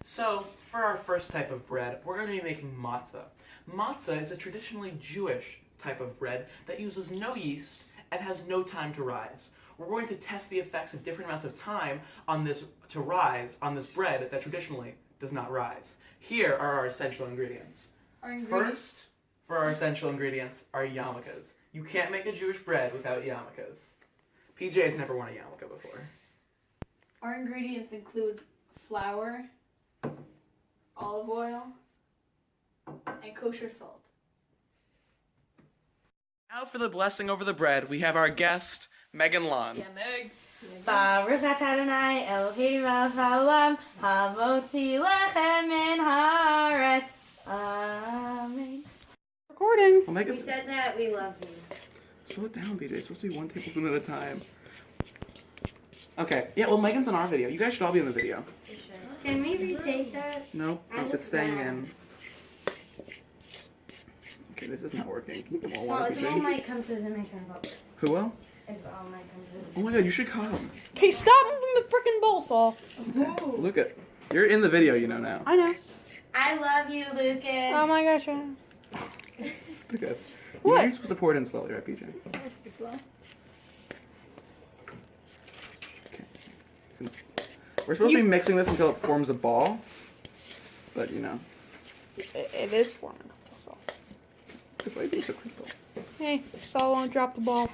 So, for our first type of bread, we're going to be making matzah. Matzah is a traditionally Jewish type of bread that uses no yeast and has no time to rise. We're going to test the effects of different amounts of time on this to rise on this bread that traditionally does not rise. Here are our essential ingredients. First, for our essential ingredients are yarmulkes. You can't make a Jewish bread without yarmulkes. PJ's never worn a yarmulke before. Our ingredients include flour, olive oil, and kosher salt. Now for the blessing over the bread, we have our guest, Megan Lon. Yeah, Meg. Baruch atah Adonai Eloheinu melech haolam hamotzi lechem min haaretz. Amen. Recording. Well, Megan, We said that we love you. slow it down, PJ. It's supposed to be one tablespoon at a time. Okay, yeah, well, Megan's in our video. You guys should all be in the video. Can we retake that? Nope, I it's look staying bad. in. Okay, this is not working. Can you get more So water, someone PJ? might come to Jamaica Republic. Who will? If all might come Oh my god, you should come. Okay, stop moving the frickin' bowl, Saul. Look at, you're in the video, you know now. I know. I love you, Lucas. Oh my gosh. I know. Look at. What? You're supposed to pour it in slowly, right, PJ? Okay. We're supposed to be mixing this until it forms a ball, but you know. It is forming. So. If I do so quick ball. Hey, Saul won't drop the ball.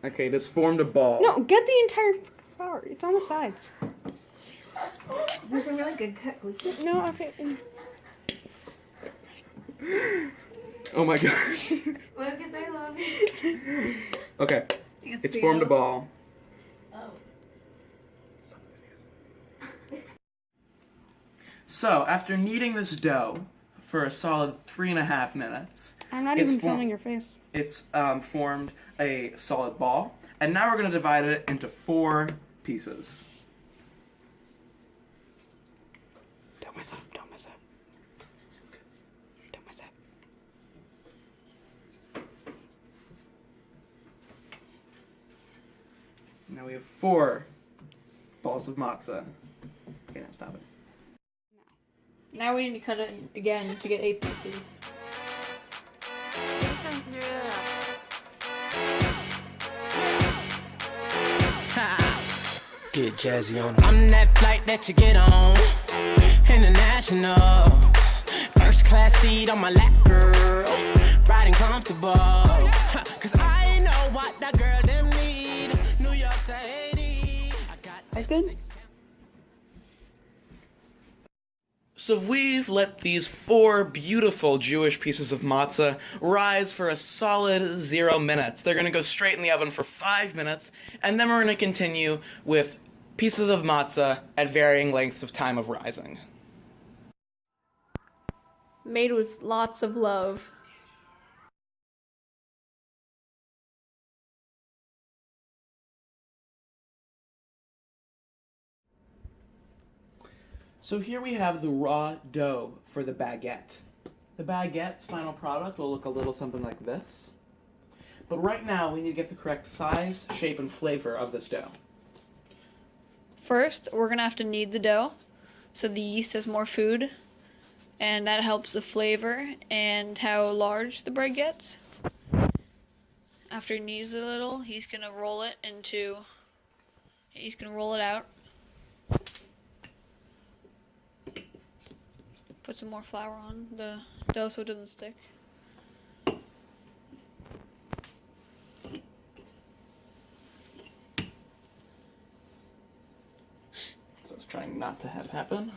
Okay, this formed a ball. No, get the entire flour. It's on the sides. That's a really good cut, Lucas. No, okay. Oh my god. Lucas, I love you. Okay, it's formed a ball. So, after kneading this dough for a solid 3.5 minutes, I'm not It's even form- filming your face. it's formed a solid ball, and now we're going to divide it into 4 pieces. Don't mess up. Don't mess up. Don't mess up. Now we have 4 balls of matzah. Okay, now stop it. Now we need to cut it again to get 8 pieces. Get jazzy on. I'm that flight that you get on. International. First class seat on my lap, girl. Riding comfortable. Cause I know what that girl them need. New York to Haiti. I got That good? So we've let these 4 beautiful Jewish pieces of matzah rise for a solid 0 minutes. They're going to go straight in the oven for 5 minutes, and then we're going to continue with pieces of matzah at varying lengths of time of rising. Made with lots of love. So here we have the raw dough for the baguette. The baguette's final product will look a little something like this. But right now we need to get the correct size, shape, and flavor of this dough. First, we're gonna have to knead the dough so the yeast has more food, and that helps the flavor and how large the bread gets. After he kneads it a little, he's gonna roll it out. Put some more flour on the dough so it doesn't stick. So it's trying not to have happen.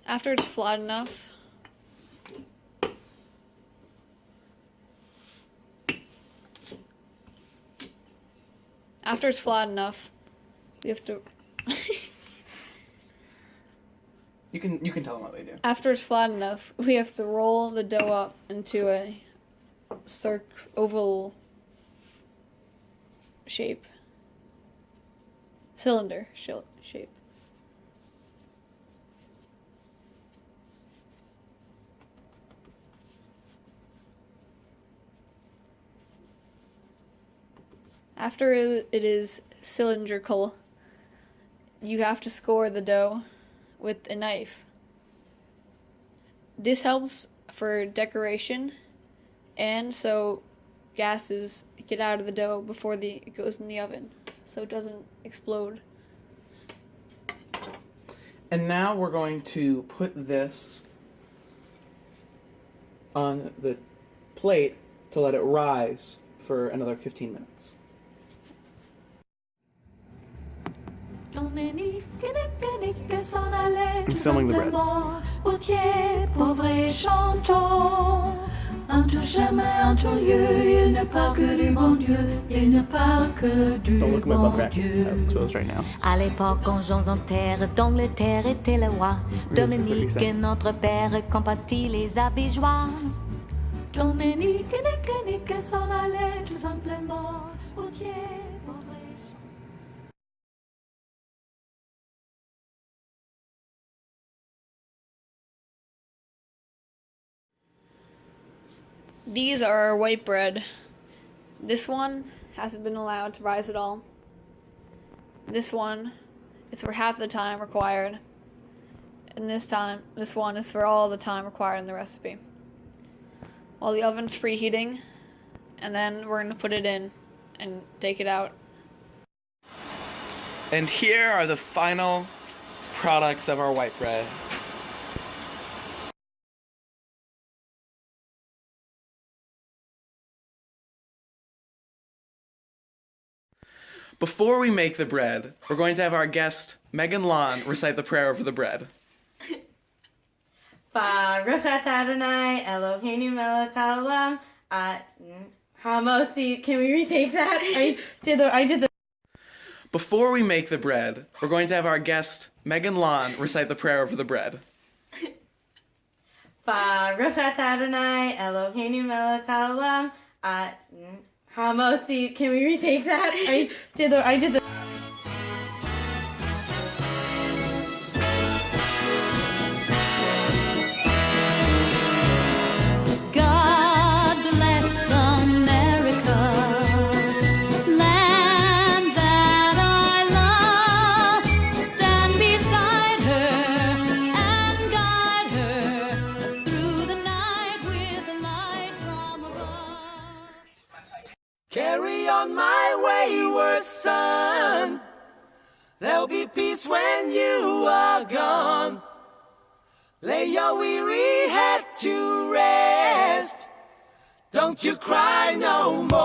After it's flat enough, we have to You can tell them what they do. After it's flat enough, we have to roll the dough up into a oval shape. Cylinder shape. After it is cylindrical, you have to score the dough with a knife. This helps for decoration and so gases get out of the dough before it goes in the oven so it doesn't explode. And now we're going to put this on the plate to let it rise for another 15 minutes. I'm filming the bread. Don't look at my butt crack. That's close right now. À l'époque, en gens en terre, dont le terre était le roi. Dominique, notre père, compatit les abigeois. Dominique, Nique, s'en allait tout simplement. Routier, pauvre. These are white bread. This one hasn't been allowed to rise at all. This one is for half the time required. And this one is for all the time required in the recipe. While the oven's preheating, and then we're going to put it in and take it out. And here are the final products of our white bread. Before we make the bread, we're going to have our guest, Megan Lon, recite the prayer over the bread. Baruch atah Adonai Eloheinu melech haolam hamotzi. Can we retake that? I did the. Before we make the bread, we're going to have our guest, Megan Lon, recite the prayer over the bread. Baruch atah Adonai Eloheinu melech haolam hamotzi. Can we retake that? I did the. God bless America, land that I love. Stand beside her and guide her through the night with the light from above. Carry on my wayward son. There'll be peace when you are gone. Lay your weary head to rest. Don't you cry no more.